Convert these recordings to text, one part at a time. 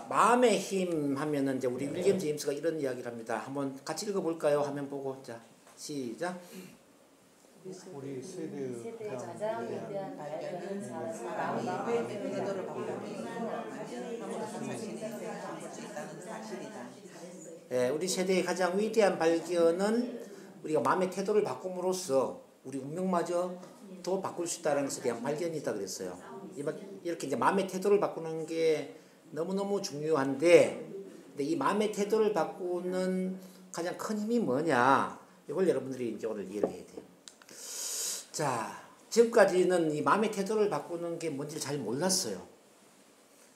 마음의 힘 하면은 이제 우리 윌리엄 제임스가 이런 이야기를 합니다. 한번 같이 읽어볼까요? 화면 보고. 자, 시작. 우리 세대의 가장 위대한 발견은 사람의 태도를 네, 우리 세대의 가장 위대한 발견은 우리가 마음의 태도를 바꿈으로써 우리 운명마저도 바꿀 수 있다는 것에 대한 발견이다 그랬어요. 이렇게 이제 마음의 태도를 바꾸는 게 너무너무 중요한데, 근데 이 마음의 태도를 바꾸는 가장 큰 힘이 뭐냐? 이걸 여러분들이 이제 오늘 이해를 해야 돼요. 자, 지금까지는 이 마음의 태도를 바꾸는 게 뭔지를 잘 몰랐어요.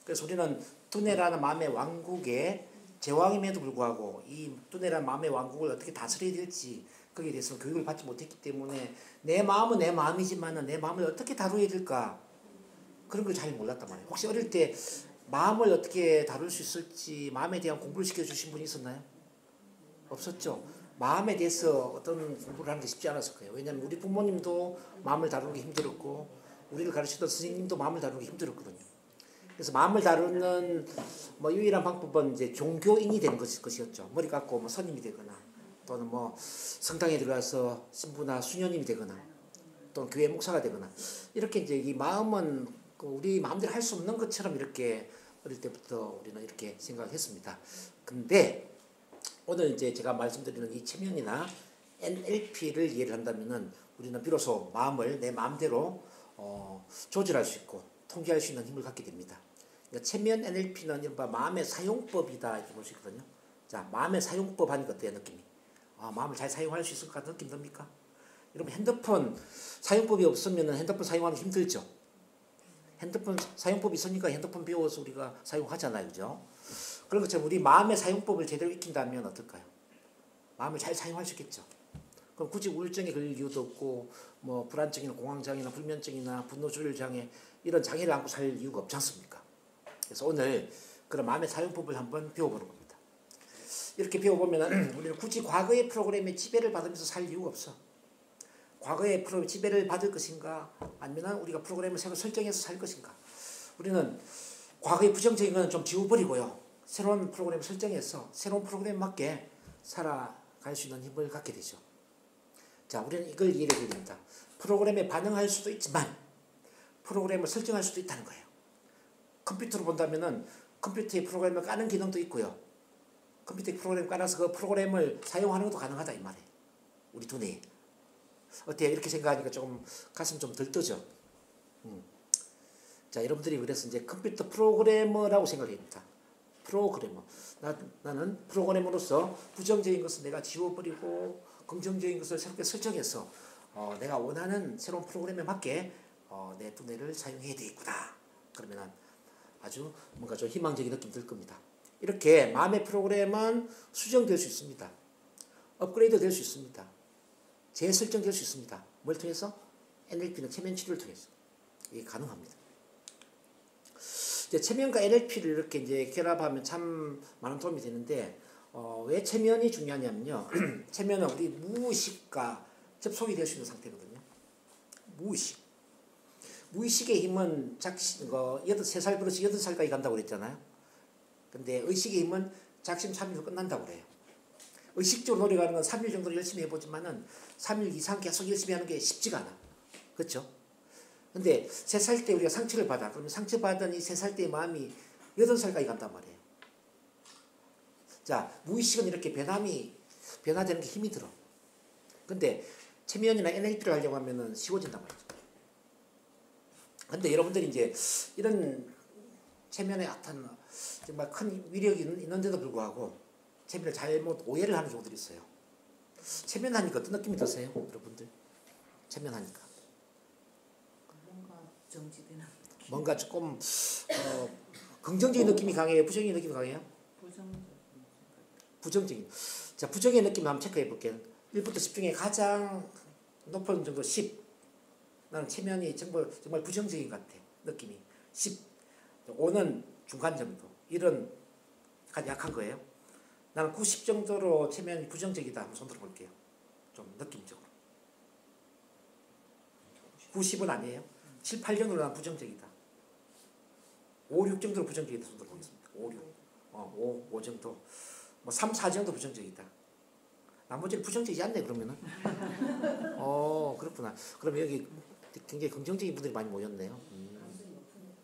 그래서 우리는 두뇌라는 마음의 왕국에 제왕임에도 불구하고 이 두뇌라는 마음의 왕국을 어떻게 다스려야 될지 거기에 대해서 교육을 받지 못했기 때문에 내 마음은 내 마음이지만 내 마음을 어떻게 다루어야 될까? 그런 걸 잘 몰랐단 말이에요. 혹시 어릴 때 마음을 어떻게 다룰 수 있을지 마음에 대한 공부를 시켜주신 분이 있었나요? 없었죠. 마음에 대해서 어떤 공부를 하는 게 쉽지 않았을 거예요. 왜냐하면 우리 부모님도 마음을 다루는 게 힘들었고 우리를 가르치던 선생님도 마음을 다루는 게 힘들었거든요. 그래서 마음을 다루는 유일한 방법은 이제 종교인이 되는 것이었죠. 머리 깎고 선임이 되거나 또는 성당에 들어가서 신부나 수녀님이 되거나 또는 교회 목사가 되거나 이렇게 이제 이 마음은 우리 마음대로 할 수 없는 것처럼 이렇게 어릴 때부터 우리는 이렇게 생각했습니다. 근데 오늘 이제 제가 말씀드리는 이 체면이나 NLP를 이해를 한다면은 우리는 비로소 마음을 내 마음대로 조절할 수 있고 통제할 수 있는 힘을 갖게 됩니다. 그러니까 체면 NLP는 이른바 마음의 사용법이다 이렇게 볼 수 있거든요. 자, 마음의 사용법 하니까 어때요, 느낌이? 마음을 잘 사용할 수 있을 것 같은 느낌 듭니까? 여러분 핸드폰 사용법이 없으면 핸드폰 사용하기 힘들죠. 핸드폰 사용법이 있으니까 핸드폰 배워서 우리가 사용하잖아요, 그죠? 그런 것처럼 우리 마음의 사용법을 제대로 익힌다면 어떨까요? 마음을 잘 사용할 수 있겠죠. 그럼 굳이 우울증에 걸릴 이유도 없고 불안증이나 공황장애나 불면증이나 분노조절장애 이런 장애를 안고 살 이유가 없지 않습니까? 그래서 오늘 그런 마음의 사용법을 한번 배워보는 겁니다. 이렇게 배워보면 우리는 굳이 과거의 프로그램의 지배를 받으면서 살 이유가 없어. 과거의 프로그램 지배를 받을 것인가 아니면 우리가 프로그램을 새로 설정해서 살 것인가. 우리는 과거의 부정적인 것은 좀 지워버리고요. 새로운 프로그램을 설정해서 새로운 프로그램에 맞게 살아갈 수 있는 힘을 갖게 되죠. 자, 우리는 이걸 이해해야 됩니다. 프로그램에 반응할 수도 있지만 프로그램을 설정할 수도 있다는 거예요. 컴퓨터로 본다면은 컴퓨터의 프로그램을 까는 기능도 있고요. 컴퓨터의 프로그램을 깔아서 그 프로그램을 사용하는 것도 가능하다 이 말이에요. 우리 두뇌에. 어때요? 이렇게 생각하니까 조금 가슴 좀 덜 뜨죠. 자, 여러분들이 그래서 이제 컴퓨터 프로그래머라고 생각합니다. 프로그래머. 나는 프로그래머로서 부정적인 것을 내가 지워버리고 긍정적인 것을 새롭게 설정해서 내가 원하는 새로운 프로그램에 맞게 내 두뇌를 사용해야 되겠구나. 그러면 아주 뭔가 좀 희망적인 느낌이 들 겁니다. 이렇게 마음의 프로그램은 수정될 수 있습니다. 업그레이드 될 수 있습니다. 재설정될 수 있습니다. 뭘 통해서? NLP는 체면 치료를 통해서. 이게 가능합니다. 이제 체면과 NLP를 이렇게 이제 결합하면 참 많은 도움이 되는데, 왜 체면이 중요하냐면요. 체면은 우리 무의식과 접속이 될 수 있는 상태거든요. 무의식. 무의식의 힘은 3살 버릇이 8살까지 간다고 그랬잖아요. 근데 의식의 힘은 작심 3일로 끝난다고 그래요. 의식적으로 노력하는 건 3일 정도 열심히 해보지만은 3일 이상 계속 열심히 하는 게 쉽지가 않아. 그렇죠? 근데 3살 때 우리가 상처를 받아. 그러면 상처받은 이 3살 때의 마음이 8살까지 간단 말이에요. 자, 무의식은 이렇게 변화되는 게 힘이 들어. 근데 체면이나 NLP를 하려고 하면은 쉬워진단 말이죠. 근데 여러분들이 이제 이런 체면에 어떤 정말 큰 위력이 있는데도 불구하고 체면을 잘못 오해를 하는 경우들이 있어요. 체면하니까 어떤 느낌이 드세요? 여러분들? 체면하니까. 뭔가 정지되는 뭔가 조금 긍정적인 느낌이 강해요? 부정적인 느낌이 강해요? 부정적인. 자, 부정의 느낌 한번 체크해 볼게요. 1부터 10 중에 가장 높은 정도 10. 나는 체면이 정말 부정적인 것 같아. 느낌이. 10. 5는 중간 정도. 1은 약간 약한 거예요. 나는 90 정도로 체면이 부정적이다. 한번 손 들어볼게요. 좀 느낌적으로. 90은 아니에요. 7, 8 정도로 난 부정적이다. 5, 6 정도로 부정적이다. 손 들어보겠습니다. 5, 6, 5 정도. 뭐 3, 4 정도 부정적이다. 나머지는 부정적이지 않네 그러면은. 그렇구나. 그럼 여기 굉장히 긍정적인 분들이 많이 모였네요.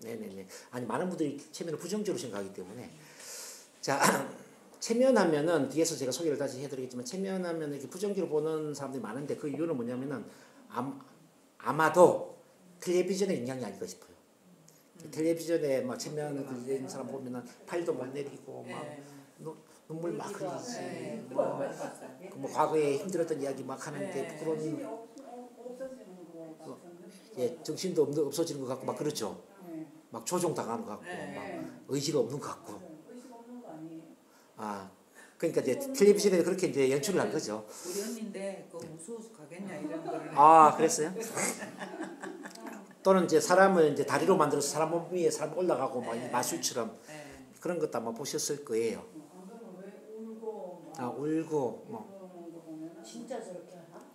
네네네. 아니 많은 분들이 체면을 부정적으로 생각하기 때문에. 자, 체면하면은 뒤에서 제가 소개를 다시 해드리겠지만 체면하면 이렇게 부정적으로 보는 사람들이 많은데 그 이유는 뭐냐면은 아마도 텔레비전의 영향이 아닐까 싶어요. 텔레비전에 막 체면 걸린 사람 보면은 팔도 못 내리고 막 눈물 막 흘리지. 뭐 과거에 힘들었던 이야기 막 하는데 부끄러운 정신도 없어지는 것 같고 막 그렇죠. 막 조종당하는 것 같고 막 의지가 없는 것 같고. 그러니까 이제 텔레비전에 그렇게 이제 연출을 한 거죠. 우리 언니인데 그거 무서워서 가겠냐 이런 거를. 그랬어요? 또는 이제 사람을 이제 다리로 만들어서 사람 몸 위에 사람 올라가고 막 마술처럼 그런 것도 아마 보셨을 거예요. 울고 뭐. 진짜 저렇게 하나?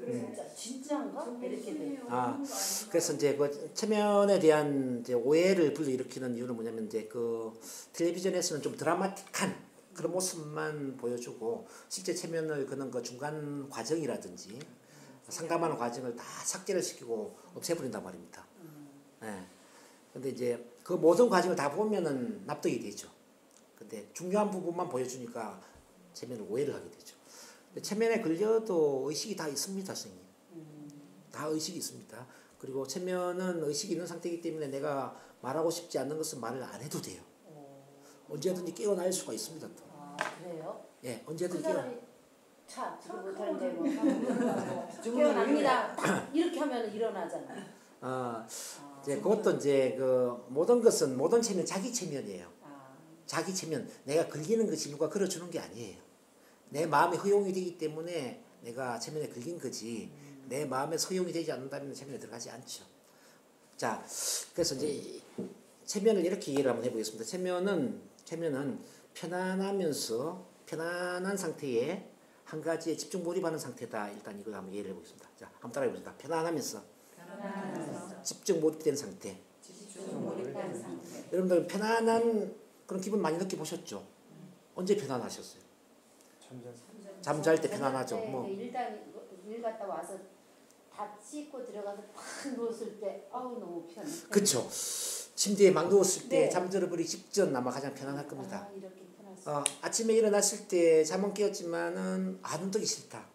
이렇게 진짜인가? 이렇게 돼. 그래서 이제 그 체면에 대한 이제 오해를 불러일으키는 이유는 뭐냐면 이제 그 텔레비전에서는 좀 드라마틱한 그런 모습만 보여주고 실제 체면을 그는 그 중간 과정이라든지 상담하는 과정을 다 삭제를 시키고 없애버린단 말입니다. 근데 이제 그 모든 과정을 다 보면은 납득이 되죠. 근데 중요한 부분만 보여주니까 체면을 오해를 하게 되죠. 체면에 걸려도 의식이 다 있습니다, 선생님. 다 의식이 있습니다. 그리고 체면은 의식이 있는 상태이기 때문에 내가 말하고 싶지 않는 것은 말을 안 해도 돼요. 언제든지 깨어날 수가 있습니다. 또. 그래요? 예, 언제든지 그 사람이 차 지금 못하는데 뭐 깨어납니다. 딱 이렇게 하면 일어나잖아요. 이제 그것도 이제 그 모든 것은 모든 체면 자기 체면이에요. 자기 체면 내가 걸리는 것이 누가 걸어주는 게 아니에요. 내 마음에 허용이 되기 때문에 내가 체면에 걸린 거지. 내 마음에 허용이 되지 않는다면 체면에 들어가지 않죠. 자, 그래서 이제 체면을 이렇게 이해를 한번 해보겠습니다. 체면은 편안하면서 편안한 상태에 한 가지에 집중 몰입하는 상태다. 일단 이걸 한번 이해를 해보겠습니다. 자, 한번 따라해보겠습니다. 편안하면서 집중 몰입된 상태. 여러분들 편안한 그런 기분 많이 느껴보셨죠? 언제 편안하셨어요? 잠잘 때 편안하죠. 뭐. 일 갔다 와서 다 씻고 들어가서 팍 누웠을 때 너무 편해. 그렇죠. 침대에 막 누웠을 때 잠들어 버리기 직전 아마 가장 편안할 겁니다. 이렇게 편할 아침에 일어났을 때 잠은 깨었지만은 눈 뜨기 싫다.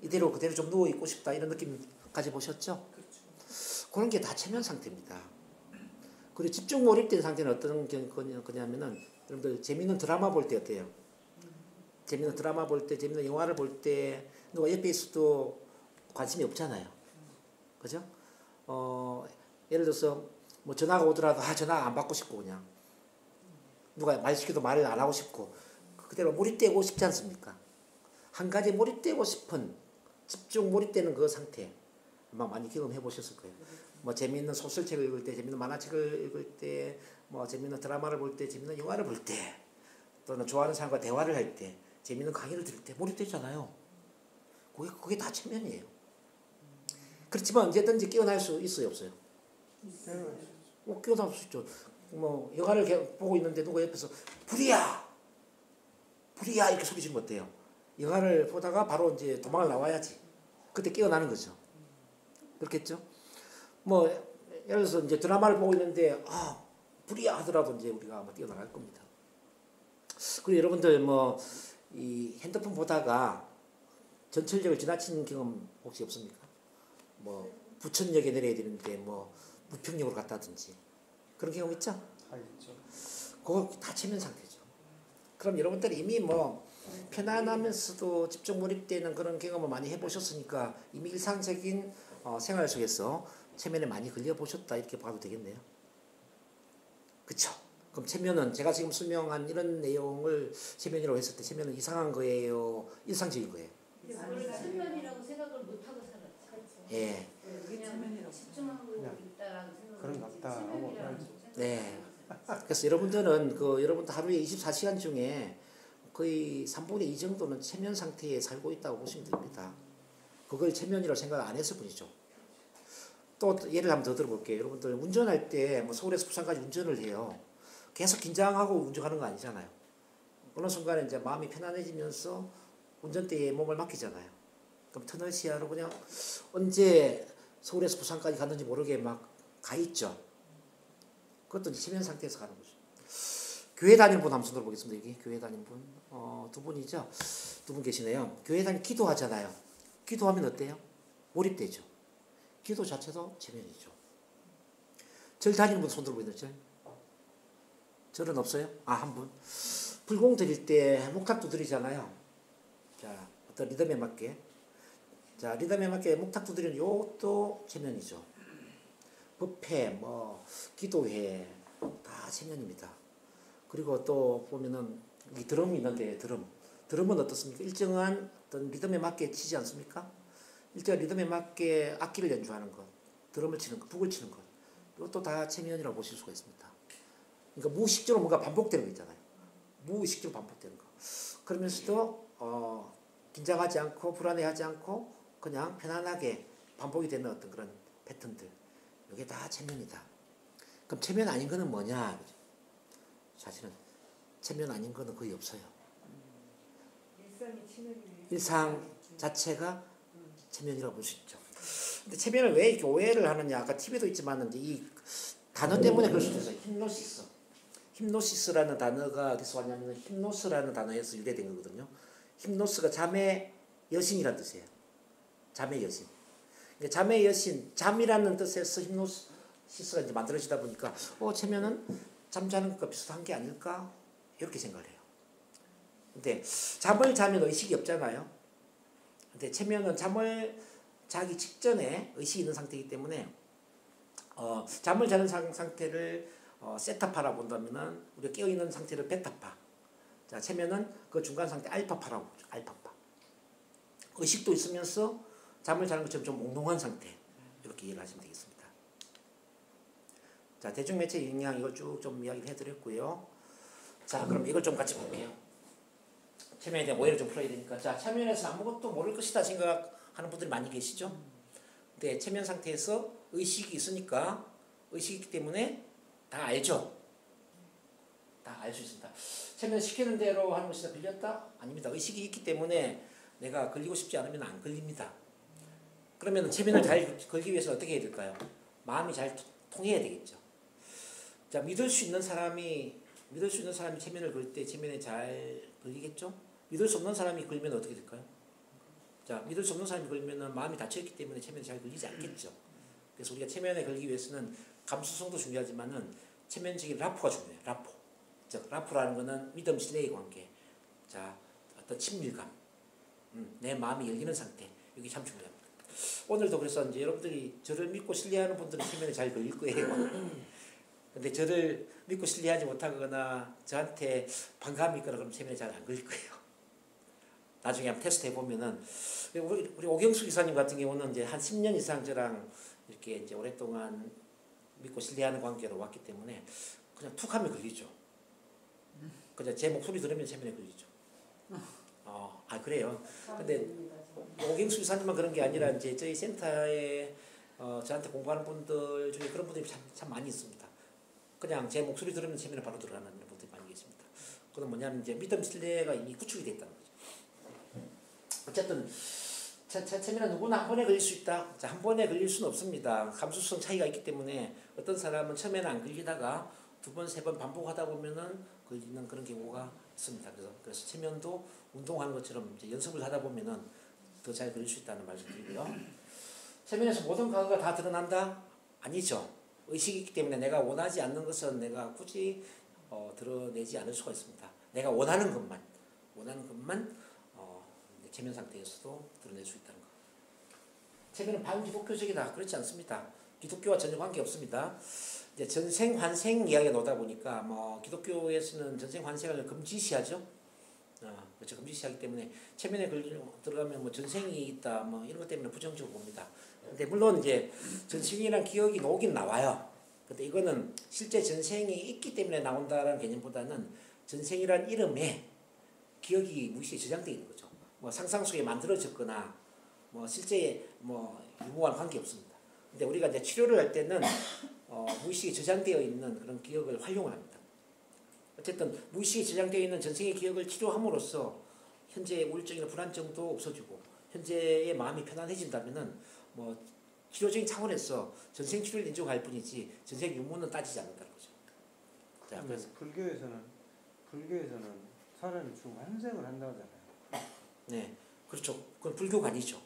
그대로 좀 누워 있고 싶다. 이런 느낌 가져보셨죠? 그렇죠. 그런 게 다 체면 상태입니다. 그리고 집중 몰입된 상태는 어떤 거냐면은 여러분들 재밌는 드라마 볼 때 어때요? 재밌는 드라마 볼 때, 재밌는 영화를 볼 때 누가 옆에 있어도 관심이 없잖아요. 그죠? 예를 들어서 뭐 전화가 오더라도 전화 안 받고 싶고 그냥 누가 말 시켜도 말을 안 하고 싶고 그대로 몰입되고 싶지 않습니까? 한 가지에 몰입되고 싶은 집중 몰입되는 그 상태 아마 많이 경험해 보셨을 거예요. 뭐 재미있는 소설책을 읽을 때, 재미있는 만화책을 읽을 때, 뭐 재미있는 드라마를 볼 때, 재미있는 영화를 볼 때, 또는 좋아하는 사람과 대화를 할 때, 재미있는 강의를 들을 때 몰입되잖아요. 그게 다 체면이에요. 그렇지만 언제든지 깨어날 수 있어요, 없어요? 깨어날 수 있죠. 뭐 영화를 보고 있는데 누가 옆에서 불이야 이렇게 소리치는 거 어때요? 영화를 보다가 바로 이제 도망을 나와야지. 그때 깨어나는 거죠. 그렇겠죠? 뭐 예를 들어서 이제 드라마를 보고 있는데 불이야 하더라도 이제 우리가 아마 뛰어나갈 겁니다. 그리고 여러분들 뭐 이 핸드폰 보다가 전철역을 지나친 경험 혹시 없습니까? 뭐 부천역에 내려야 되는데 뭐 무평역으로 갔다든지 그런 경험 있죠? 있죠. 그거 다 체면 상태죠. 그럼 여러분들이 이미 뭐 편안하면서도 집중 몰입되는 그런 경험을 많이 해보셨으니까 이미 일상적인 생활 속에서 체면에 많이 걸려보셨다 이렇게 봐도 되겠네요. 그쵸? 그럼 체면은 제가 지금 설명한 이런 내용을 체면이라고 했을 때 체면은 이상한 거예요? 일상적인 거예요? 체면이라고 생각을 못하고 살았죠. 예. 그냥 집중하고 있다라고 생각을 그런 것 같다 하고 네. 그래서 여러분들은 여러분들 하루에 24시간 중에 거의 3분의 2 정도는 체면 상태에 살고 있다고 보시면 됩니다. 그걸 체면이라고 생각 안 했을 뿐이죠. 또 예를 한번 더 들어볼게요. 여러분들 운전할 때 뭐 서울에서 부산까지 운전을 해요. 계속 긴장하고 운전하는 거 아니잖아요. 어느 순간에 이제 마음이 편안해지면서 운전대에 몸을 맡기잖아요. 그럼 터널 시야로 그냥 언제 서울에서 부산까지 갔는지 모르게 막 가 있죠. 그것도 이제 체면 상태에서 가는 거죠. 교회 다니는 분 한번 손 들어보겠습니다. 여기 교회 다니는 분. 두 분이죠. 두 분 계시네요. 교회 다니 기도하잖아요. 기도하면 어때요? 몰입되죠. 기도 자체도 체면이죠. 절 다니는 분 손 들어보겠는데 절? 절은 없어요? 한 분. 불공 드릴 때 목탁도 드리잖아요. 자, 어떤 리듬에 맞게. 자, 리듬에 맞게 목탁도 드리는 요것도 체면이죠. 법회, 기도회 다 체면입니다. 그리고 또 보면은 이 드럼이 있는데 드럼은 어떻습니까? 일정한 어떤 리듬에 맞게 치지 않습니까? 일정한 리듬에 맞게 악기를 연주하는 것, 드럼을 치는 것, 북을 치는 것, 이것도 다 체면이라고 보실 수가 있습니다. 그러니까 무의식적으로 뭔가 반복되는 거 있잖아요. 무의식적으로 반복되는 거. 그러면서도 긴장하지 않고 불안해하지 않고 그냥 편안하게 반복이 되는 어떤 그런 패턴들. 이게 다 체면이다. 그럼 체면 아닌 거는 뭐냐? 사실은 체면 아닌 거는 거의 없어요. 일상이 치명이네. 일상 자체가 체면이라고 볼 수 있죠. 근데 체면을 왜 이렇게 오해를 하느냐? 아까 TV도 있지만 이제 이 단어 때문에 그럴 수도 있어요. 힙노시스. 힙노시스라는 단어가 어디서 왔냐면 힙노스라는 단어에서 유래된 거거든요. 힙노스가 잠의 여신이라는 뜻이에요. 잠의 여신. 그러니까 잠의 여신, 잠이라는 뜻에서 힙노시스가 이제 만들어지다 보니까 체면은 잠자는 것과 비슷한 게 아닐까? 이렇게 생각을 해요. 근데 잠을 자면 의식이 없잖아요. 근데 체면은 잠을 자기 직전에 의식이 있는 상태이기 때문에 잠을 자는 상태를 세타파라 본다면은 우리가 깨어있는 상태를 베타파. 자, 체면은 그 중간 상태 알파파라고 보죠. 알파파. 의식도 있으면서 잠을 자는 것처럼 좀 몽롱한 상태. 이렇게 이해를 하시면 되겠습니다. 자, 대중매체 영향 이걸 쭉 좀 이야기를 해드렸고요. 자, 그럼 이걸 좀 같이 볼게요. 체면에 대한 오해를 좀 풀어야 되니까. 자, 체면에서 아무것도 모를 것이다 생각하는 분들이 많이 계시죠? 근데 체면 상태에서 의식이 있으니까 의식이 있기 때문에 다 알죠? 다 알 수 있습니다. 체면 시키는 대로 하는 것이다 걸렸다? 아닙니다. 의식이 있기 때문에 내가 걸리고 싶지 않으면 안 걸립니다. 그러면 체면을 잘 걸기 위해서 어떻게 해야 될까요? 마음이 잘 통해야 되겠죠. 자, 믿을 수 있는 사람이 체면을 걸 때 체면에 잘 걸리겠죠? 믿을 수 없는 사람이 걸면 어떻게 될까요? 자, 믿을 수 없는 사람이 걸면은 마음이 닫혀있기 때문에 체면에 잘 걸리지 않겠죠. 그래서 우리가 체면에 걸기 위해서는 감수성도 중요하지만은 체면적인 라포가 중요해요. 라포. 즉, 라포라는 거는 믿음, 신뢰의 관계. 자, 어떤 친밀감. 내 마음이 열리는 상태. 이게 참 중요합니다. 오늘도 그래서 이제 여러분들이 저를 믿고 신뢰하는 분들은 체면에 잘 걸릴 거예요. 근데 저를 믿고 신뢰하지 못하거나 저한테 반감이 있거나 그러면 체면에 잘 안 걸릴 거예요. 나중에 한번 테스트 해보면은 우리 오경수 기사님 같은 경우는 이제 한 10년 이상 저랑 이렇게 이제 오랫동안 믿고 신뢰하는 관계로 왔기 때문에 그냥 툭 하면 걸리죠. 그냥 제 목소리 들으면 체면에 걸리죠. 그래요. 근데 오경수 기사님만 그런 게 아니라 이제 저희 센터에 저한테 공부하는 분들 중에 그런 분들이 참 많이 있습니다. 그냥 제 목소리 들으면 체면에 바로 들어가는 분들이 많이 계십니다. 그건 뭐냐면 이제 믿음 신뢰가 이미 구축이 됐다는 거죠. 어쨌든 체면은 누구나 한 번에 걸릴 수 있다. 자, 한 번에 걸릴 수는 없습니다. 감수성 차이가 있기 때문에 어떤 사람은 처음에는 안 걸리다가 두 번, 세 번 반복하다 보면은 걸리는 그런 경우가 있습니다. 그래서 체면도 운동하는 것처럼 이제 연습을 하다 보면은 더 잘 걸릴 수 있다는 말씀드리고요. 체면에서 모든 과거가 다 드러난다? 아니죠. 의식이 있기 때문에 내가 원하지 않는 것은 내가 굳이 드러내지 않을 수가 있습니다. 내가 원하는 것만 체면 상태에서도 드러낼 수 있다는 것. 체면은 반기독교적이다. 그렇지 않습니다. 기독교와 전혀 관계 없습니다. 이제 전생 환생 이야기가 나오다 보니까 기독교에서는 전생 환생을 금지시하죠. 그렇죠. 금지시하기 때문에 체면에 들어가면 전생이 있다 이런 것 때문에 부정적으로 봅니다. 근데 물론 이제 전생이란 기억이 나오긴 나와요. 근데 이거는 실제 전생이 있기 때문에 나온다라는 개념보다는 전생이란 이름에 기억이 무의식에 저장되어 있는 거죠. 상상 속에 만들어졌거나 실제 유무와는 관계 없습니다. 근데 우리가 이제 치료를 할 때는 무의식에 저장되어 있는 그런 기억을 활용을 합니다. 어쨌든 무의식에 저장되어 있는 전생의 기억을 치료함으로써 현재의 우울증이나 불안증도 없어지고 현재의 마음이 편안해진다면은 뭐 치료적인 차원에서 전생 치료를 인정할 뿐이지 전생 유무는 따지지 않는다는 거죠. 자, 그래서 불교에서는 사람이 죽으면 환생을 한다고 하잖아요. 네, 그렇죠. 그건 불교관이죠.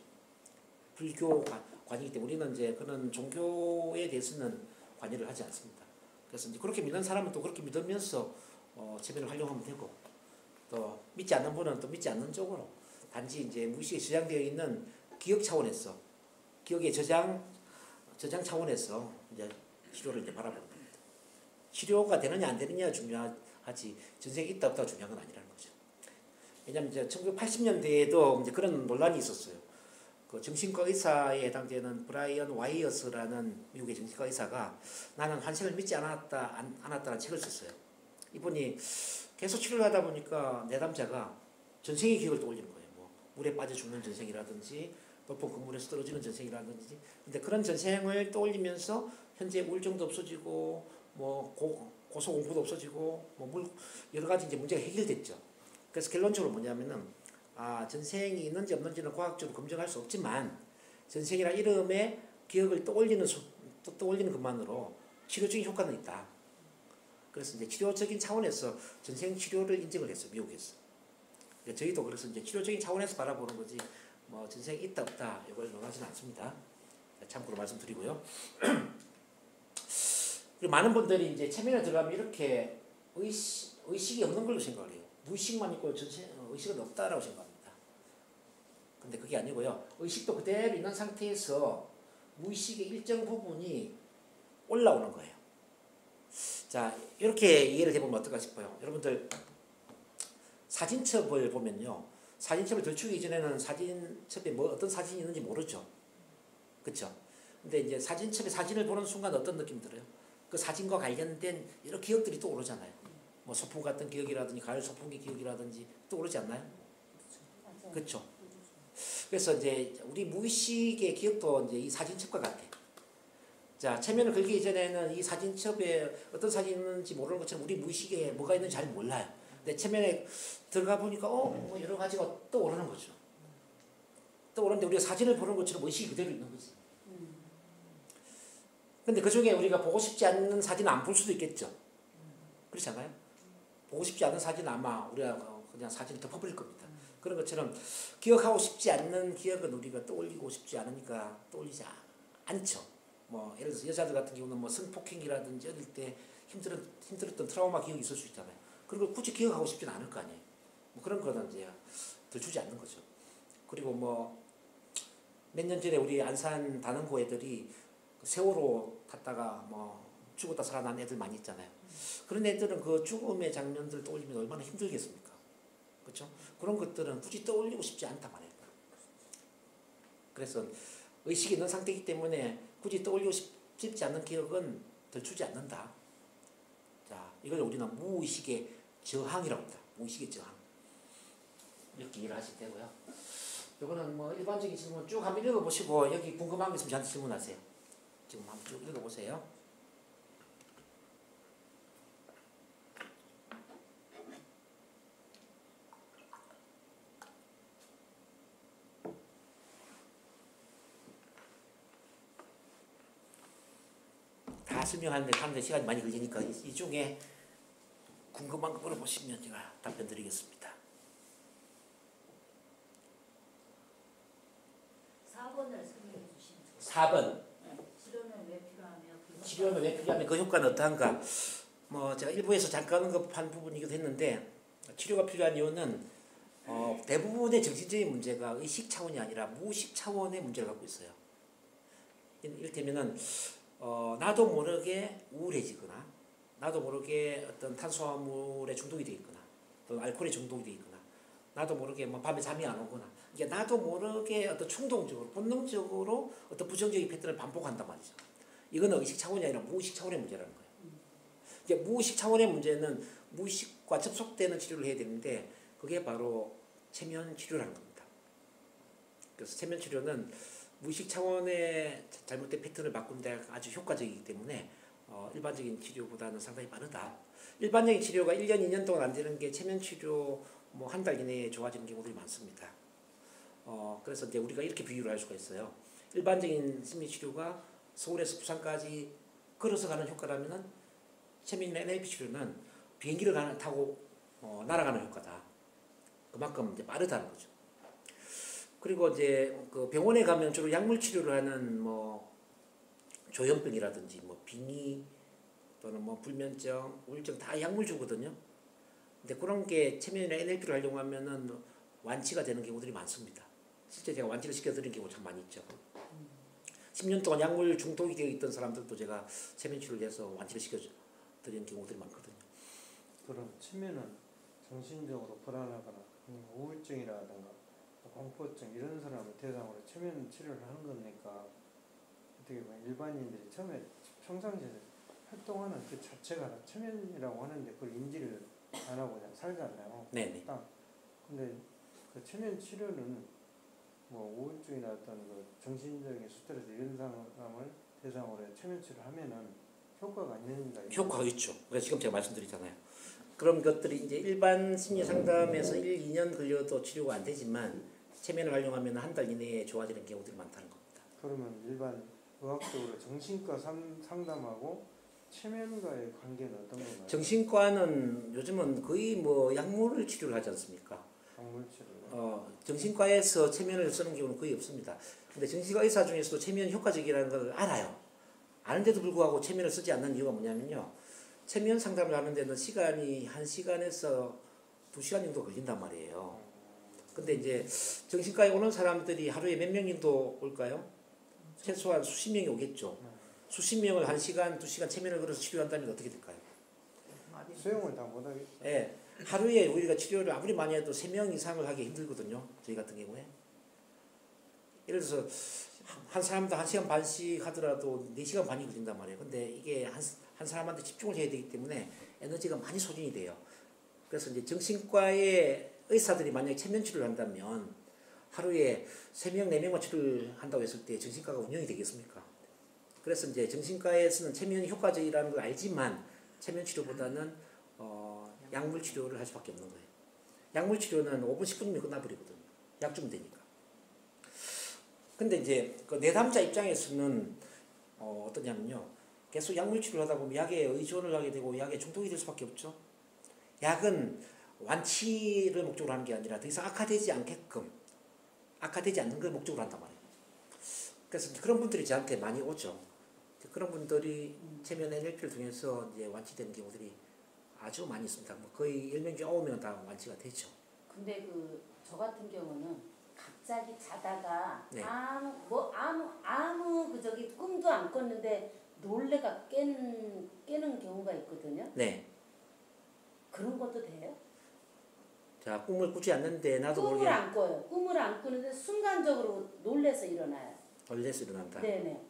불교관이기 때문에 우리는 이제 그런 종교에 대해서는 관여를 하지 않습니다. 그래서 이제 그렇게 믿는 사람은 또 그렇게 믿으면서 체면을 활용하면 되고 또 믿지 않는 분은 또 믿지 않는 쪽으로 단지 이제 무의식에 저장되어 있는 기억 차원에서 기억의 저장 차원에서 이제 치료를 이제 바라보는 겁니다. 치료가 되느냐 안 되느냐 중요하지 전생이 있다 없다 중요한 건 아니라는 거죠. 왜냐하면 이제 1980년대에도 이제 그런 논란이 있었어요. 그 정신과 의사에 해당되는 브라이언 와이어스라는 미국의 정신과 의사가 나는 환생을 믿지 않았다는 책을 썼어요. 이분이 계속 치료를 하다 보니까 내담자가 전생의 기억을 떠올리는 거예요. 뭐 물에 빠져 죽는 전생이라든지 높은 건물에서 떨어지는 전생이라든지. 근데 그런 전생을 떠올리면서 현재 우울증도 없어지고 뭐 고소공포도 없어지고 뭐 여러 가지 이제 문제가 해결됐죠. 그래서 결론적으로 뭐냐면은 전생이 있는지 없는지는 과학적으로 검증할 수 없지만 전생이라는 이름의 기억을 떠올리는 것만으로 치료적인 효과는 있다. 그래서 이제 치료적인 차원에서 전생 치료를 인정을 했어요. 미국에서. 저희도 그래서 이제 치료적인 차원에서 바라보는 거지 뭐 전생이 있다 없다 이걸 논하지는 않습니다. 참고로 말씀드리고요. 그리고 많은 분들이 이제 체면에 들어가면 이렇게 의식이 없는 걸로 생각을 해요. 무의식만 있고 의식은 없다라고 생각합니다. 근데 그게 아니고요. 의식도 그대로 있는 상태에서 무의식의 일정 부분이 올라오는 거예요. 자, 이렇게 이해를 해보면 어떨까 싶어요. 여러분들 사진첩을 보면요. 사진첩을 들추기 전에는 사진첩에 어떤 사진이 있는지 모르죠. 그렇죠? 근데 이제 사진첩에 사진을 보는 순간 어떤 느낌이 들어요? 그 사진과 관련된 여러 기억들이 또 오르잖아요. 뭐 소풍 같은 기억이라든지 가을 소풍기 기억이라든지 또 오르지 않나요? 그렇죠. 그래서 이제 우리 무의식의 기억도 이제 이 사진첩과 같아. 자, 체면을 걸기 전에는 이 사진첩에 어떤 사진이 있는지 모르는 것처럼 우리 무의식에 뭐가 있는지 잘 몰라요. 근데 체면에 들어가 보니까 뭐 여러 가지가 떠오르는 거죠. 떠오르는데 우리가 사진을 보는 것처럼 의식이 그대로 있는 거지. 근데 그 중에 우리가 보고 싶지 않는 사진은 안 볼 수도 있겠죠. 그렇지 않아요? 보고 싶지 않은 사진은 아마 우리가 그냥 사진을 덮어버릴 겁니다. 그런 것처럼 기억하고 싶지 않는 기억은 우리가 떠올리고 싶지 않으니까 떠올리지 않죠. 뭐 예를 들어서 여자들 같은 경우는 뭐 성폭행이라든지 어릴 때 힘들었던 트라우마 기억이 있을 수 있잖아요. 그리고 굳이 기억하고 싶지는 않을 거 아니에요. 뭐 그런 거는 이제 들추지 않는 거죠. 그리고 뭐 몇 년 전에 우리 안산 단원고 애들이 세월호 탔다가 뭐 죽었다 살아난 애들 많이 있잖아요. 그런 애들은 그 죽음의 장면들을 떠올리면 얼마나 힘들겠습니까? 그렇죠? 그런 것들은 굳이 떠올리고 싶지 않단 말이에요. 그래서 의식이 있는 상태이기 때문에 굳이 떠올리고 싶지 않는 기억은 들추지 않는다. 자, 이걸 우리는 무의식의 저항이라고 합니다. 무의식의 저항. 이렇게 이해를 하시면 되고요. 이거는 뭐 일반적인 질문 쭉 한번 읽어보시고 여기 궁금한 게 있으면 저한테 질문하세요. 지금 한번 쭉 읽어보세요. 다 설명하는데 시간이 많이 걸리니까 이 중에 궁금한 거 물어보시면 제가 답변 드리겠습니다. 4번을 설명해 주시면 4번. 치료는 왜 필요하며 치료는 왜 필요하며 그 효과는 어떠한가? 뭐 제가 일부에서 잠깐 언급한 부분이기도 했는데 치료가 필요한 이유는 대부분의 정신적인 문제가 의식 차원이 아니라 무의식 차원의 문제를 갖고 있어요. 이를테면은 나도 모르게 우울해지거나 나도 모르게 어떤 탄수화물에 중독이 되어 있거나 또는 알코올에 중독이 되어 있거나 나도 모르게 뭐 밤에 잠이 안 오거나 이게 나도 모르게 어떤 충동적으로 본능적으로 어떤 부정적인 패턴을 반복한단 말이죠. 이거는 의식 차원이 아니라 무의식 차원의 문제라는 거예요. 이제 무의식 차원의 문제는 무의식과 접속되는 치료를 해야 되는데 그게 바로 체면 치료라는 겁니다. 그래서 체면 치료는 무의식 차원의 잘못된 패턴을 바꾼 데 아주 효과적이기 때문에 일반적인 치료보다는 상당히 빠르다. 일반적인 치료가 1년, 2년 동안 안 되는 게 체면 치료 뭐 한 달 이내에 좋아지는 경우들이 많습니다. 그래서 이제 우리가 이렇게 비유를 할 수가 있어요. 일반적인 심리 치료가 서울에서 부산까지 걸어서 가는 효과라면은 체면 NLP 치료는 비행기를 타고 날아가는 효과다. 그만큼 이제 빠르다는 거죠. 그리고 이제 그 병원에 가면 주로 약물 치료를 하는 뭐 조현병이라든지 뭐 빙의 또는 뭐 불면증, 우울증 다 약물 주거든요. 근데 그런 게 체면이나 NLP를 하려고 하면은 완치가 되는 경우들이 많습니다. 실제 제가 완치를 시켜드린 경우 참 많이 있죠. 10년 동안 약물 중독이 되어 있던 사람들도 제가 체면 치료를 해서 완치를 시켜드린 경우들이 많거든요. 그럼 치매는 정신적으로 불안하거나 우울증이라든가 공포증 이런 사람을 대상으로 체면 치료를 하는 겁니까? 어떻게 보면 일반인들이 처음에 평상시에 활동하는 그 자체가 체면이라고 하는데 그걸 인지를 안 하고 그냥 살잖아요. 네네. 딱. 근데 그 체면 치료는 뭐 우울증이나 어떤 그 정신적인 스트레스 이런 사람을 대상으로 체면 치료를 하면은 효과가 있는가요? 효과가 있죠. 그래서 지금 제가 말씀드리잖아요. 그런 것들이 이제 일반 심리 상담에서 1, 2년 걸려도 치료가 안 되지만 체면을 활용하면 한 달 이내에 좋아지는 경우들이 많다는 겁니다. 그러면 일반 의학적으로 정신과 상담하고 체면과의 관계는 어떤 건가요? 정신과는 요즘은 거의 뭐 약물 치료를 하지 않습니까? 약물 치료. 정신과에서 체면을 쓰는 경우는 거의 없습니다. 근데 정신과 의사 중에서도 체면이 효과적이라는 걸 알아요. 아는데도 불구하고 체면을 쓰지 않는 이유가 뭐냐면요. 체면 상담을 하는 데는 시간이 1시간에서 2시간 정도 걸린단 말이에요. 근데 이제 정신과에 오는 사람들이 하루에 몇 명 정도 올까요? 최소한 수십 명이 오겠죠. 수십 명을 1시간, 2시간 체면을 걸어서 치료한다면 어떻게 될까요? 수용을 다 못하겠죠. 예. 하루에 우리가 치료를 아무리 많이 해도 3명 이상을 하기 힘들거든요. 저희 같은 경우에. 예를 들어서 한 사람도 1시간 반씩 하더라도 4시간 반이 걸린단 말이에요. 근데 이게 한 사람한테 집중을 해야 되기 때문에 에너지가 많이 소진이 돼요. 그래서 이제 정신과의 의사들이 만약에 체면 치료를 한다면 하루에 3명, 4명만 치료를 한다고 했을 때 정신과가 운영이 되겠습니까? 그래서 이제 정신과에서는 체면이 효과적이라는 걸 알지만 체면 치료보다는 약물 치료를 할 수밖에 없는 거예요. 약물 치료는 5분, 10분이면 끝나버리거든요. 약 주면 되니까. 근데 이제 그 내담자 입장에서는 어떠냐면요. 계속 약물 치료를 하다 보면 약에 의존을 하게 되고 약에 중독이 될 수밖에 없죠. 약은 완치를 목적으로 하는 게 아니라 더 이상 악화되지 않는 걸 목적으로 한단 말이에요. 그래서 그런 분들이 저한테 많이 오죠. 그런 분들이 체면 NLP를 통해서 이제 완치되는 경우들이 아주 많이 있습니다. 뭐 거의 10명 중 9명은 다 완치가 되죠. 근데 저 같은 경우는 갑자기 자다가 네. 아무 그 저기 꿈도 안 꿨는데 놀래가 깨는 경우가 있거든요. 네. 그런 것도 돼요? 자, 꿈을 꾸지 않는데 나도 꿈을 모르게 안 꿔요. 꿈을 안 꾸는데 순간적으로 놀래서 일어나요. 얼레서 일어난다. 네네.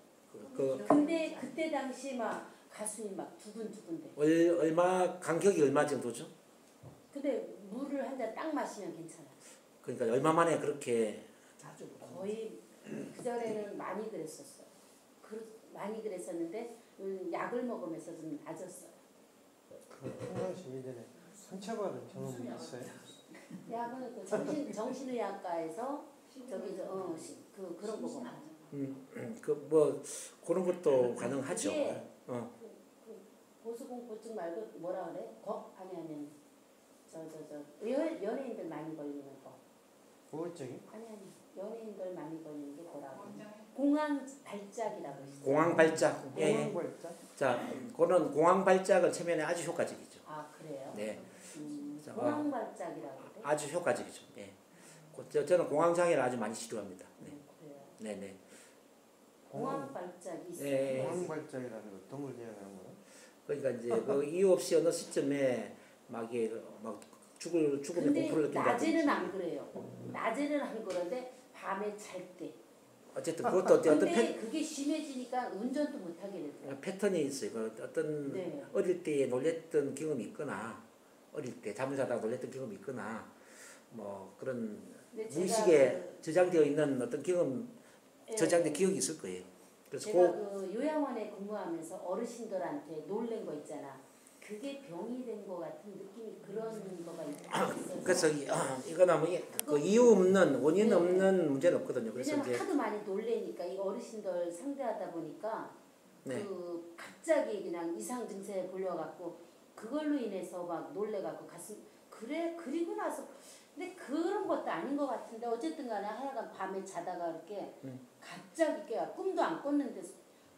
근데 그때 당시 막 가슴이 막 두근두근대. 얼마 간격이 얼마 정도죠? 근데 물을 한 잔 딱 마시면 괜찮아요. 그러니까 얼마 만에 그렇게 거의 그 전에는 많이 그랬었어요. 많이 그랬었는데 약을 먹으면서 좀 낮았어요. 평상시 예전에 상처받은 경험이 있어요? 약은 그 정신의학과에서 그런 거 먹어요. 그 뭐 그런 것도 가능하죠. 그게 고소공포증 말고 뭐라 그래? 아니 연예인들 많이 걸리는 거. 우울증이? 아니 연예인들 많이 걸리는 게 뭐라고? 공황 발작이라고 있어요. 공황 발작. 예. 공황 발작? 자, 그는 공황 발작은 체면에 아주 효과적이죠. 아 그래요? 네. 공황 발작이라고 그래? 아주 효과적이죠. 예. 저는 공황 장애를 아주 많이 치료합니다. 네. 그래요. 네네. 공황 발작이 있어요. 네. 공황 발작이라는 걸 어떤 걸 이야기하는 거예요? 그러니까 이제 그 이유 없이 어느 시점에 막 죽음의 근데 공포를 느낀다든지. 낮에는 안 그래요. 낮에는 안 그런데 밤에 잘 때. 어쨌든 그것도 어떤 근데 그게 심해지니까 운전도 못 하게 되더라고요. 패턴이 있어요. 그 어떤 네. 어릴 때 놀랬던 경험이 있거나 어릴 때 잠을 자다가 놀랬던 경험이 있거나 뭐 그런 근데 무의식에 저장되어 있는 어떤 경험 네. 저장된 기억이 있을 거예요. 그래서 제가 그 요양원에 근무하면서 어르신들한테 놀란 거 있잖아. 그게 병이 된 것 같은 느낌이 그런 거가 있어서. 그래서 이거는 그 이유 없는 원인 네. 없는 문제는 없거든요. 그래서 왜냐면 이제 하도 많이 놀래니까 이 어르신들 상대하다 보니까 네. 그 갑자기 그냥 이상 증세 보여갖고 그걸로 인해서 막 놀래갖고 가슴 그래 그리고 나서 근데 그런 것도 아닌 것 같은데 어쨌든 간에 하여간 밤에 자다가 이렇게 갑자기 깨 꿈도 안 꿨는데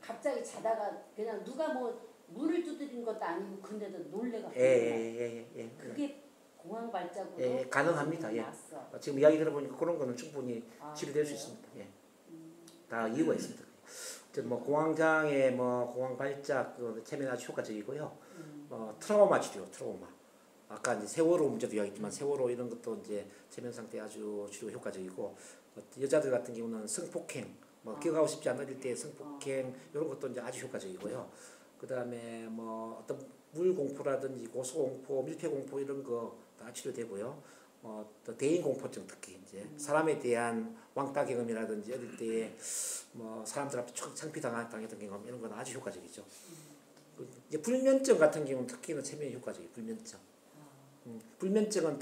갑자기 자다가 그냥 누가 뭐 문을 두드린 것도 아니고 근데도 놀래갖고 예. 그게 공황 발작으로 예, 가능합니다. 예. 났어. 지금 이야기 들어보니까 그런 거는 충분히 치료될 수 그래요? 있습니다. 예. 다 이유가 있습니다. 뭐 공황장애, 뭐 공황 발작, 체면 아주 효과적이고요. 트라우마 치료, 트라우마. 아까 이제 세월호 문제도 이야기했지만 세월호 이런 것도 이제 체면 상태 아주 치료 효과적이고 여자들 같은 경우는 성폭행, 뭐 기억하고 싶지 않을 때 성폭행 이런 것도 이제 아주 효과적이고요. 그 다음에 뭐 어떤 물 공포라든지 고소 공포, 밀폐 공포 이런 거 다 치료되고요. 또 대인 공포증 특히 이제 사람에 대한 왕따 경험이라든지 어릴 때 뭐 사람들 앞에 창피 당했던 경험 이런 건 아주 효과적이죠. 이제 불면증 같은 경우는 특히나 체면이 효과적이에요. 불면증. 불면증은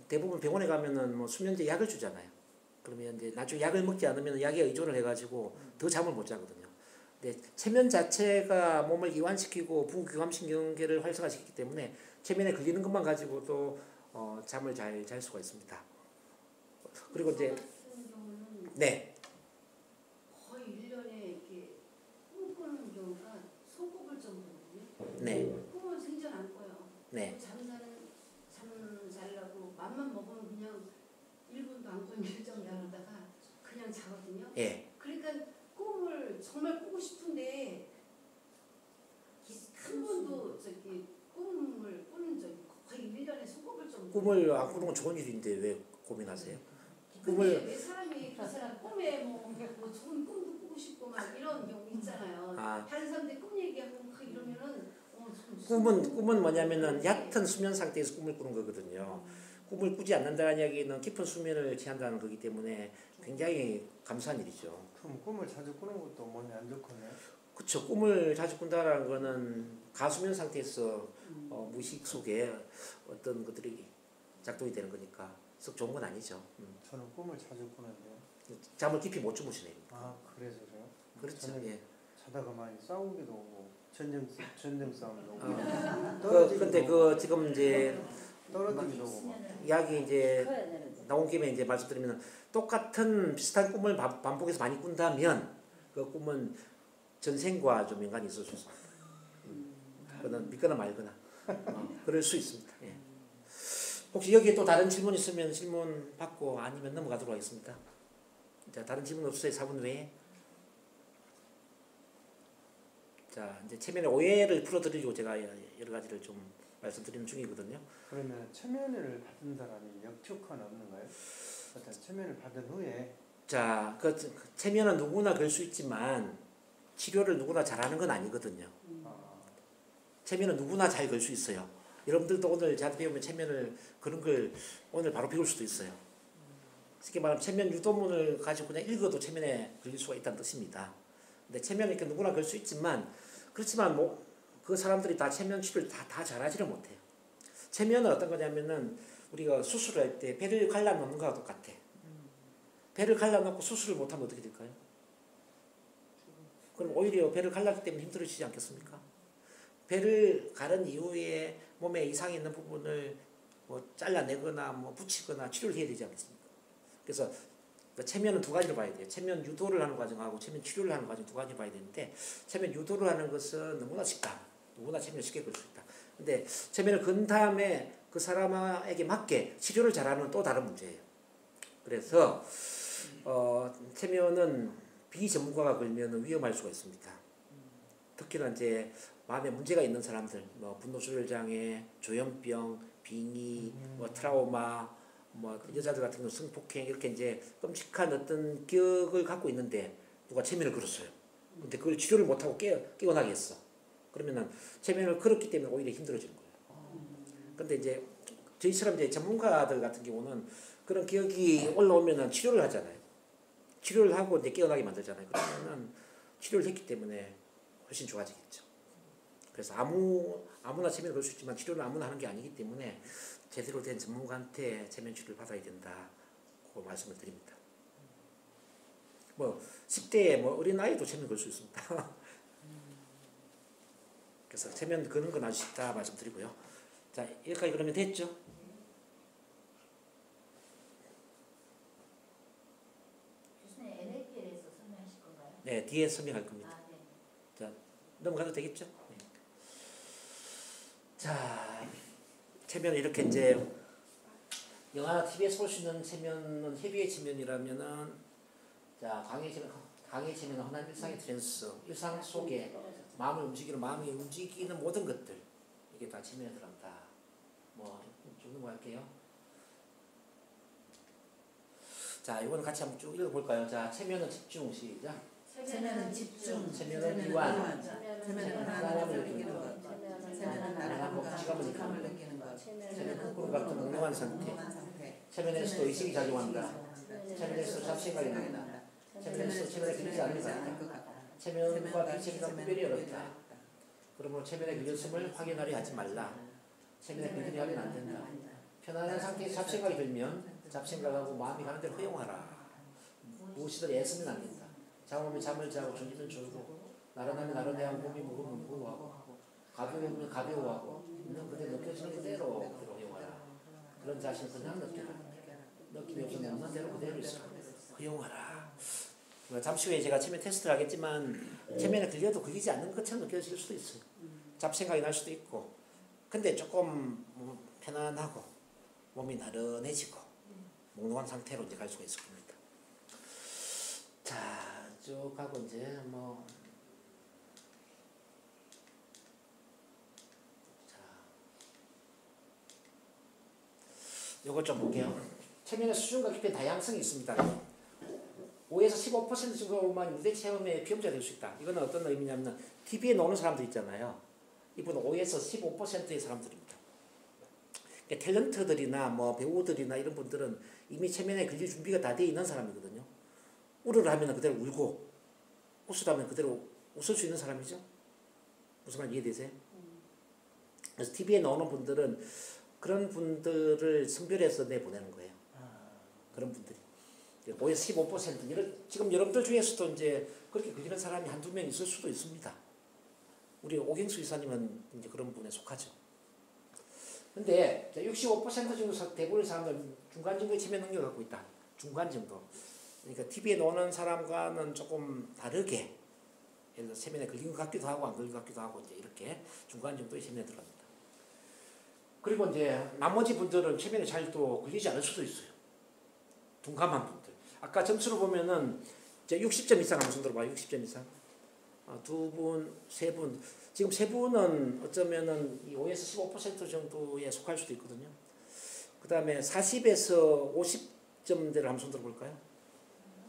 대부분 병원에 가면은 뭐 수면제 약을 주잖아요. 그러면 이제 나중에 약을 먹지 않으면 약에 의존을 해가지고 더 잠을 못 자거든요. 근데 체면 자체가 몸을 이완시키고 부교감신경계를 활성화시키기 때문에 체면에 걸리는 것만 가지고도 잠을 잘 잘 수가 있습니다. 그리고 이제 네. 거의 1년에 이렇게 꿈꾸는 경우가 손꼽을 정도거든요. 네. 꿈은 생전 안 꿔요. 네. 잠 자려고 맘만 먹으면 그냥 1분도 안 꿔요. 일정 자다가 그냥 자거든요. 예. 그러니까 꿈을 정말 꾸고 싶은데 한 번도 저기 꿈을 꾸는 적이 거의 1년에 손꼽을 정도. 꿈을 안 꾸는 건 좋은 일인데 왜 고민하세요? 근데 꿈을 왜 사람이 그 사람 꿈에 뭐 좋은 꿈도 꾸고 싶고 막 이런 경우 있잖아요. 다른 사람들 꿈 얘기하고 막 이러면은 꿈은 뭐냐면은 얕은 수면 상태에서 꿈을 꾸는 거거든요. 꿈을 꾸지 않는다는 이야기는 깊은 수면을 취한다는 거기 때문에 굉장히 감사한 일이죠. 그럼 꿈을 자주 꾸는 것도 몸에 안 좋거든요. 그렇죠. 꿈을 자주 꾼다는 거는 가수면 상태에서 무의식 속에 어떤 것들이 작동이 되는 거니까 썩 좋은 건 아니죠. 저는 꿈을 자주 꾸는데요. 잠을 깊이 못 주무시네요. 아 그래서요? 그렇죠. 예. 자다가 많이 싸우기도 오고 전쟁 싸움도 오고. 근데 지금 이제 떨어지기도 오고 막. 이야기 이제 나온 김에 이제 말씀드리면 똑같은 비슷한 꿈을 반복해서 많이 꾼다면 그 꿈은 전생과 좀 연관이 있을 수 있습니다. 그거는 믿거나 말거나 그럴 수 있습니다. 예. 혹시 여기에 또 다른 질문 있으면 질문 받고 아니면 넘어가도록 하겠습니다. 자, 다른 질문 없어요? 4분 외에? 자, 이제 체면의 오해를 풀어드리고 제가 여러 가지를 좀 말씀드리는 중이거든요. 그러면 체면을 받은 사람이 역효과는 없는가요? 어떤 체면을 받은 후에 자, 그 체면은 누구나 걸 수 있지만 치료를 누구나 잘하는 건 아니거든요. 체면은 누구나 잘 걸 수 있어요. 여러분들도 오늘 저한테 배우면 체면을 그런 걸 오늘 바로 배울 수도 있어요. 쉽게 말하면 체면 유도문을 가지고 그냥 읽어도 체면에 걸릴 수가 있다는 뜻입니다. 근데 체면은 이렇게 누구나 걸 수 있지만 그렇지만 뭐 그 사람들이 다 체면 치료를 다 잘하지는 못해요. 체면은 어떤 거냐면은 우리가 수술을 할 때 배를 갈라놓는 거와 똑같아. 배를 갈라놓고 수술을 못하면 어떻게 될까요? 그럼 오히려 배를 갈랐기 때문에 힘들어지지 않겠습니까? 배를 가른 이후에 몸에 이상이 있는 부분을 뭐 잘라내거나 뭐 붙이거나 치료를 해야 되지 않겠습니까? 그래서 체면은 두 가지로 봐야 돼요. 체면 유도를 하는 과정하고 체면 치료를 하는 과정 두 가지로 봐야 되는데 체면 유도를 하는 것은 너무나 쉽다. 누구나 체면을 쉽게 걸 수 있다. 근데 체면을 건 다음에 그 사람에게 맞게 치료를 잘하는 또 다른 문제예요. 그래서 체면은 비전문가가 걸면 위험할 수가 있습니다. 특히나 이제 마음에 문제가 있는 사람들, 뭐 분노조절 장애, 조현병, 빙의, 뭐 트라우마, 뭐 여자들 같은 경우 성폭행 이렇게 이제 끔찍한 어떤 기억을 갖고 있는데 누가 체면을 걸었어요. 근데 그걸 치료를 못하고 깨어나게 했어. 그러면은 체면을 걸었기 때문에 오히려 힘들어지는 거예요. 근데 이제 저희처럼 이제 전문가들 같은 경우는 그런 기억이 올라오면은 치료를 하잖아요. 치료를 하고 이제 깨어나게 만들잖아요. 그러면은 치료를 했기 때문에 훨씬 좋아지겠죠. 그래서 아무나 체면을 걸 수 있지만 치료는 아무나 하는 게 아니기 때문에 제대로 된 전문가한테 체면 치료를 받아야 된다고 말씀을 드립니다. 뭐 10대에 뭐 어린 아이도 체면 걸 수 있습니다. 그래서 체면 거는 건 아주 쉽다 말씀드리고요. 자, 여기까지 그러면 됐죠? 교수님 NLP에 대해서 설명하실 건가요? 네, 뒤에 설명할 겁니다. 아, 네. 자, 넘어가도 되겠죠? 네. 자, 체면 이렇게 이제 영화나 TV에서 볼 수 있는 체면은 헤비의 체면이라면은 자, 강의 체면은 흔한 일상의 트랜스, 일상 속에 마음이 움직이는 모든 것들 이게 다 체면에 들어간다. 뭐 좀 넘어갈게요. 자, 이거는 같이 한번 쭉 읽어볼까요? 자, 체면은 집중, 시작. 체면은 집중, 체면은 이완, 체면은 하나님을 느끼는 것, 체면은 나라는 감을 느끼는 것, 체면은 꿈 같은 몽롱한 상태, 체면에서도 의식이 작용한다. 체면에서도 잡생각이 난다. 체면에서 체면에 걸리지 않는 것 같다. 체면과 비체면은 구별이 어렵다. 그러므로 체면에 걸렸음을 확인하려 하지 말라. 체면에 걸리려 하면 안 된다. 편안한 상태에서 잡생각이 들면 잡생각하고 마음이 가는 대로 허용하라. 무엇이든 애쓰면 안 된다. 잠오면 잠을 자고 졸리면 졸고 나른하면 나른해하고 몸이 무거우면 무거워하고 가벼우면 가벼워하고 있는 그대로 느껴지는 그대로 허용하라. 그런 자신을 그냥 느껴라. 느낌이 없으면 없는 대로 그대로 있어. 허용하라. 잠시 후에 제가 체면 테스트를 하겠지만 체면에 걸려도 걸리지 않는 것처럼 느껴질 수도 있어요. 잡생각이 날 수도 있고 근데 조금 편안하고 몸이 나른해지고 몽롱한 상태로 이제 갈 수가 있을 겁니다. 자, 쭉 가고 이제 뭐 자, 요거 좀 볼게요. 체면의 수준과 깊이의 다양성이 있습니다. 5에서 15% 정도만 무대 체험에 비용자가 될 수 있다. 이거는 어떤 의미냐면 TV에 나오는 사람들 있잖아요. 이분은 5에서 15%의 사람들입니다. 그러니까 탤런트들이나 뭐 배우들이나 이런 분들은 이미 체면에 걸릴 준비가 다 돼 있는 사람이거든요. 울으려 하면 그대로 울고 웃으라면 그대로 웃을 수 있는 사람이죠. 무슨 말 이해되세요? 그래서 TV에 나오는 분들은 그런 분들을 선별해서 내보내는 거예요. 그런 분들이. 5에서 15% 지금 여러분들 중에서도 이제 그렇게 걸리는 사람이 한두 명 있을 수도 있습니다. 우리 오경수 이사님은 이제 그런 분에 속하죠. 근데 65% 정도 대부분의 사람들은 중간 정도의 체면 능력을 갖고 있다. 중간 정도. 그러니까 TV에 나오는 사람과는 조금 다르게 예를 들어 체면에 걸린 것 같기도 하고 안 걸린 것 같기도 하고 이제 이렇게 중간 정도의 체면에 들어갑니다. 그리고 이제 나머지 분들은 체면에 잘 또 걸리지 않을 수도 있어요. 둔감한 분들. 아까 점수를 보면은 이제 60점 이상 한번 손 들어봐요. 60점 이상. 두 분, 세 분. 지금 세 분은 어쩌면은 5에서 15% 정도에 속할 수도 있거든요. 그 다음에 40에서 50점대를 한번 손 들어볼까요?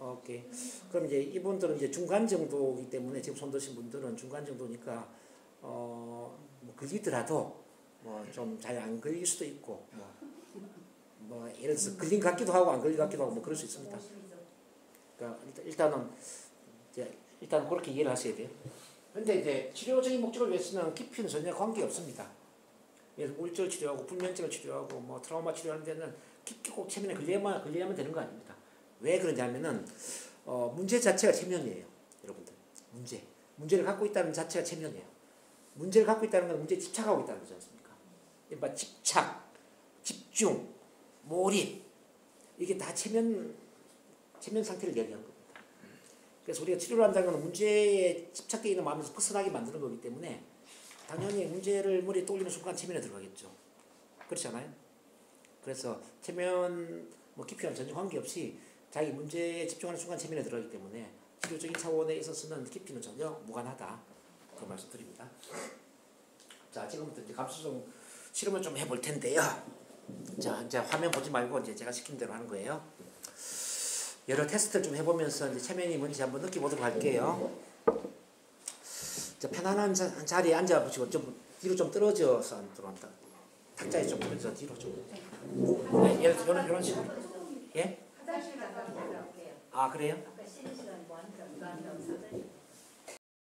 오케이. 그럼 이제 이분들은 이제 중간 정도이기 때문에 지금 손 드신 분들은 중간 정도니까 뭐 걸리더라도 뭐 좀 잘 안 걸릴 수도 있고 뭐 예를 들어서 걸린 것 같기도 하고 안 걸린 것 같기도 하고 뭐 그럴 수 있습니다. 그러니까 일단은 그렇게 이해를 하셔야 돼요. 근데 이제 치료적인 목적을 위해서는 깊이는 전혀 관계 없습니다. 예를 들어 우울증을 치료하고 불면증을 치료하고 뭐 트라우마 치료하는 데는 깊게 꼭 체면에 걸려야만 되는 거 아닙니다. 왜 그러냐면은 문제 자체가 체면이에요. 여러분들 문제를 갖고 있다는 자체가 체면이에요. 문제를 갖고 있다는 건 문제에 집착하고 있다는 거지 않습니까? 그러니까 집착, 집중, 몰입 이게 다 체면 상태를 얘기하는 겁니다. 그래서 우리가 치료를 한다는 건 문제에 집착되어 있는 마음에서 벗어나게 만드는 거기 때문에 당연히 문제를 머리에 떠올리는 순간 체면에 들어가겠죠. 그렇지 않아요? 그래서 체면 뭐 깊이랑 전혀 관계없이 자기 문제에 집중하는 순간 체면에 들어가기 때문에 치료적인 차원에 있어서는 깊이는 전혀 무관하다. 그 말씀 드립니다. 자, 지금부터 이제 감수성 실험을 좀 해볼 텐데요. 자, 이제 화면 보지 말고 이제 제가 시킨 대로 하는 거예요. 여러 테스트를 좀 해보면서 이제 체면이 뭔지 한번 느껴보도록 할게요. 자, 편안한 자리에 앉아보시고 좀 뒤로 좀 떨어져서 앉도록 한다. 탁자에 좀 떨어져 뒤로 좀. 네, 예를 들어 이런 식으로. 예? 화장실 갔다 올게요. 아, 그래요? 아까 쉬는 시간 뭐 한다고.